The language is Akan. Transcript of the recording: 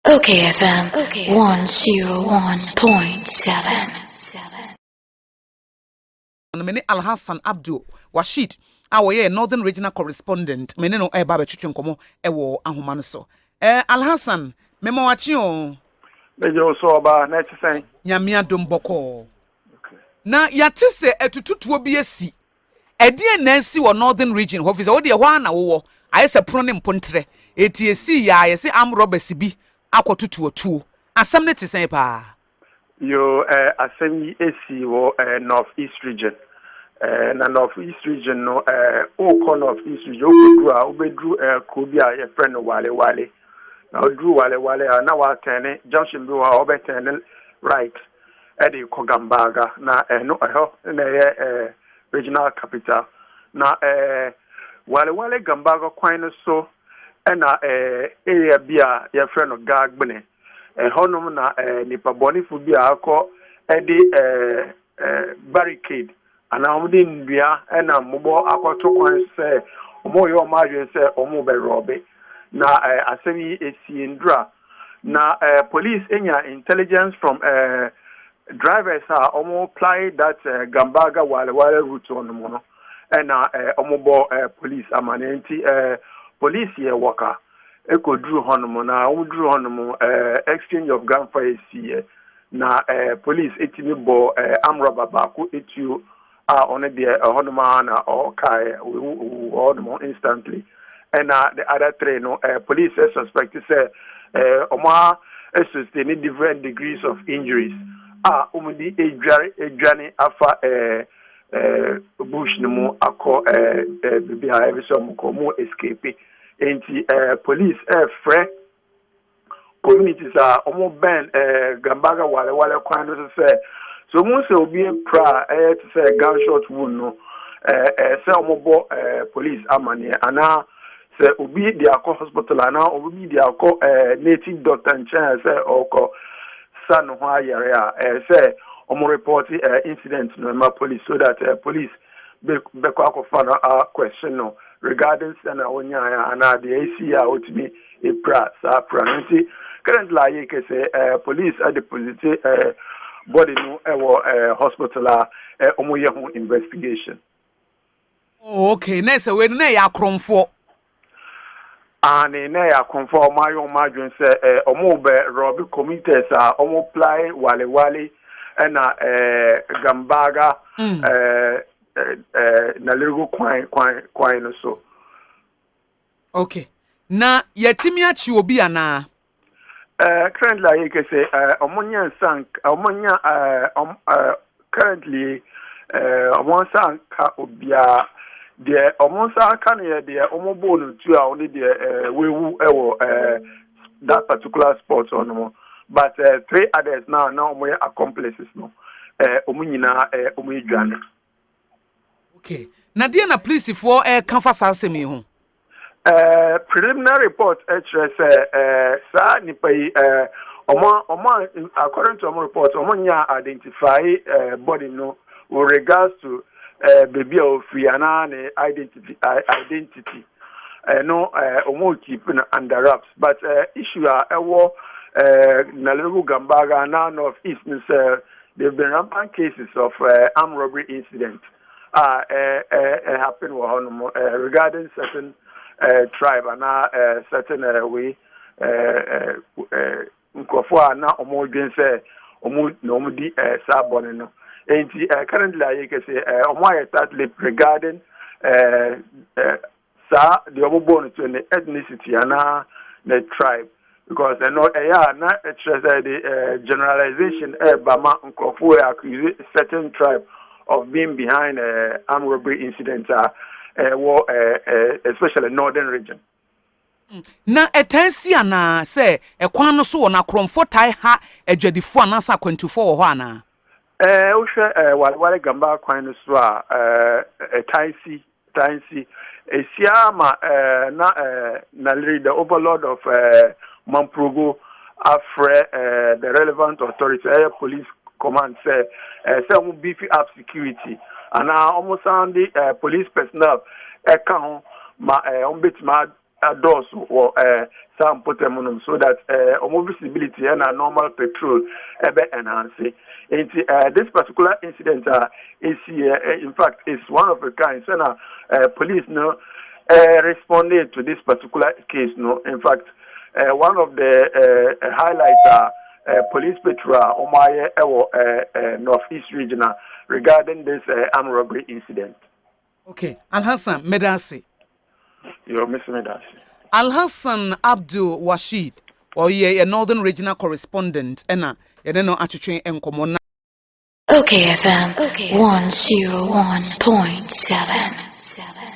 okayfm 101.7. Mene Al-Hassan Abdul Washid awoye Northern Regional Correspondent mene no eba be twetwe nkomo ewo ahoma no so Al-Hassan memo wachi o Bejo so oba na tisen nyame adom boko na yate se etututuo bi asi edie na asi wo Northern Region ho fi se wo de ho ana wo ayese pro ne mpontre etiesi ya ayese am robbers bi akotutuo tuo asam ne tisen pa yo asemi esi wo North East region na North East region no o North East region obedru ko bi a ye friend no wale na odru wale na wa tene junction bi wa obetene right edi Kogambaga na no na ye regional capital na wale Gambaga kwan no so na area bi a ye friend no Gagbene honum na nipa bonifu bi akọ edi barricade ana omudi ndua na mbo akoto kwan se omo yo maje se omo be robe na asemi esi ndra na police enya intelligence from drivers omo apply that Gambaga wale route on no na omo bo police amanenti police ye waka eko drew honomo na drew honomo exchange of gunfire see na police etimi bo amraba baako etu on the honoma na kai honomo instantly and the other three no police suspect say omo sustain different degrees of injuries umudi edwane afa bush no mu akọ bibi ha ebi so mo ko mo escape enti police free communities omo ben Gambaga wale kwan no say so mo say obi pra to say gunshot wound no say omo bo police amane ana say obi dey akọ hospital ana obi dey akọ native doctor nchen say oko san ho ayere say omo report incident no ma police so that police be akọ question no regarding sana onya and the ACA otimi epra sa pranti currently like say police at deposit body no hospital omo ye ho investigation. Okay next we na ya kromfo and na ya kromfo mayo madwen say omo be rob communities omo apply wale na Gambaga na lego kwine no so. Okay na yetimi achi obi ana currently you can say omonya sank omonya currently omonsa ka obia de omonsa ka na de omobo no tu a oni de wewu ewo that particular sport on but three others now omoya accomplices no omunyina omuyidwane. Okay na dia na police for kanfa sasemi ho preliminary report sa nipa yi omo according to omo report omo nya identify body no with regards to baby of free and identity no omo keep under wraps but issue ewo na level Gambaga na North East say there've been rampant cases of armed robbery incidents happen regarding certain tribe and certain way nkofo na omo dwen say omo di sabon no enti currently I can say omo start regarding sa the omo born to the ethnicity and the tribe because na the generalization bama nkofo accuse certain tribe of being behind armed robbery incidents especially northern region. Na etensi ana say ekwan no so na kromfo tai ha adwadifo anasa kwantufo wo ho ana wo hwe wale Gamba kwan no so tansi esiama na leader overlord of Mamprogo afre the relevant authority police command say we beef up security and almost on the police personnel account ma on bit ma doors or some potemunum so that visibility and a normal patrol enhance. This particular incident is in fact is one of a kind. So police responded to this particular case. No, in fact, one of the highlights police patrol Omaye Northeast Regional regarding this armed robbery incident. Okay, Al-Hassan Medasi. You're missing Medasi. Al-Hassan Abdul Washid, or ye a Northern Regional Correspondent, and you don't know actually in common. OKFM 101.7.